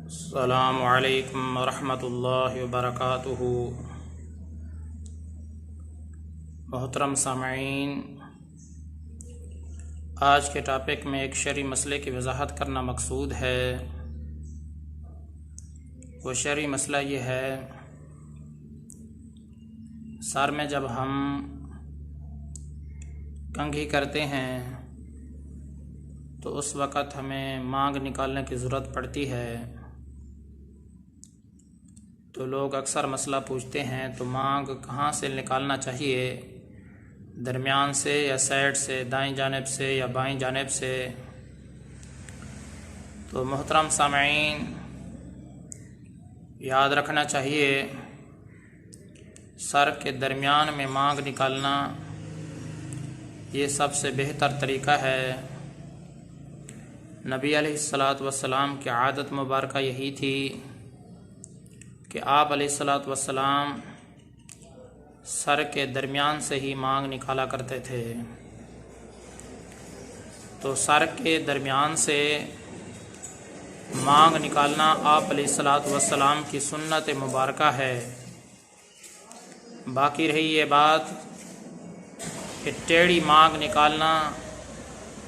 अस्सलामु अलैकुम वरहमतुल्लाहि वबरकातुहू। मोहतरम सामईन, आज के टॉपिक में एक शरई मसले की वजाहत करना मकसूद है। वो शरई मसला ये है, सर में जब हम कंघी करते हैं तो उस वक़्त हमें मांग निकालने की ज़रूरत पड़ती है। तो लोग अक्सर मसला पूछते हैं, तो मांग कहाँ से निकालना चाहिए, दरमियान से या साइड से, दाईं जानिब से या बाईं जानिब से। तो मोहतरम सामईन, याद रखना चाहिए, सर के दरमियान में मांग निकालना ये सबसे बेहतर तरीक़ा है। नबी अलैहिस्सलातु वस्सलाम की आदत मुबारक यही थी कि आप अलैहिस्सलातु वस्सलाम सर के दरमियान से ही मांग निकाला करते थे। तो सर के दरमियान से मांग निकालना आप अलैहिस्सलातु वस्सलाम की सुन्नत मुबारक है। बाकी रही ये बात कि टेढ़ी मांग निकालना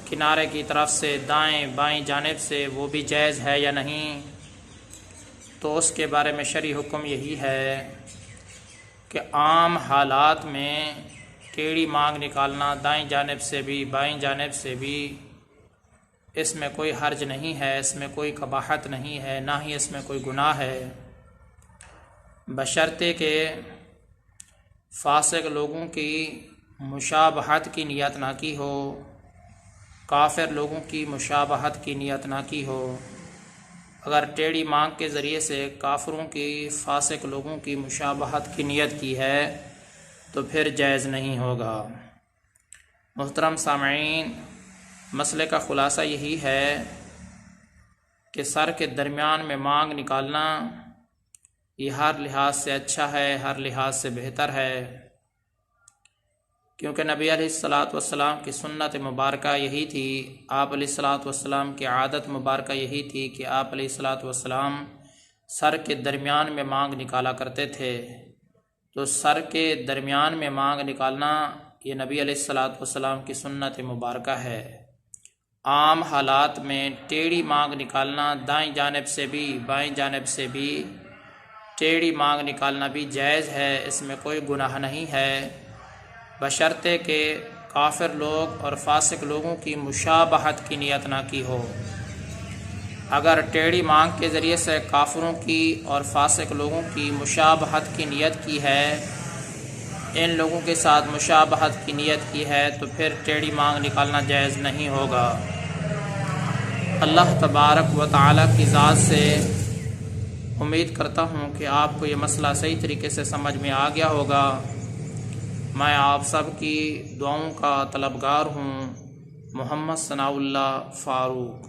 किनारे की तरफ से, दाएं बाएं जानिब से, वो भी जायज़ है या नहीं, तो उसके बारे में शरई हुक्म यही है कि आम हालात में टेढ़ी मांग निकालना दाईं जानिब से भी बाईं जानिब से भी, इसमें कोई हर्ज नहीं है, इसमें कोई कबाहत नहीं है, ना ही इसमें कोई गुनाह है, बशर्ते के फासिक लोगों की मुशाबहत की नियत ना की हो, काफिर लोगों की मुशाबहत की नियत ना की हो। अगर टेढ़ी मांग के ज़रिए से काफिरों की, फासिक लोगों की मुशाबहत की नियत की है तो फिर जायज़ नहीं होगा। मुहतरम सामईन, मसले का ख़ुलासा यही है कि सर के दरमियान में मांग निकालना ये हर लिहाज से अच्छा है, हर लिहाज से बेहतर है, क्योंकि नबी अलैहिस्सलातु वस्सलाम की सुन्नत मुबारक यही थी, आप अलैहिस्सलातु वस्सलाम की आदत मुबारक यही थी कि आप अलैहिस्सलातु वस्सलाम सर के दरमियान में मांग निकाला करते थे। तो सर के दरमियान में मांग निकालना ये नबी अलैहिस्सलातु वस्सलाम की सुन्नत मुबारक है। आम हालात में टेढ़ी मांग निकालना, दाईं जानिब से भी बाईं जानिब से भी टेढ़ी मांग निकालना भी जायज़ है, इसमें कोई गुनाह नहीं है, बशर्ते के काफिर लोग और फासिक लोगों की मुशाबहत की नियत ना की हो। अगर टेढ़ी मांग के ज़रिए से काफिरों की और फासिक लोगों की मुशाबहत की नियत की है, इन लोगों के साथ मुशाबहत की नियत की है, तो फिर टेढ़ी मांग निकालना जायज़ नहीं होगा। अल्लाह तबारक व तआला की ज़ात से उम्मीद करता हूँ कि आपको ये मसला सही तरीके से समझ में आ गया होगा। मैं आप सब की दुआओं का तलबगार हूँ। मोहम्मद सनाउल्लाह फारूक।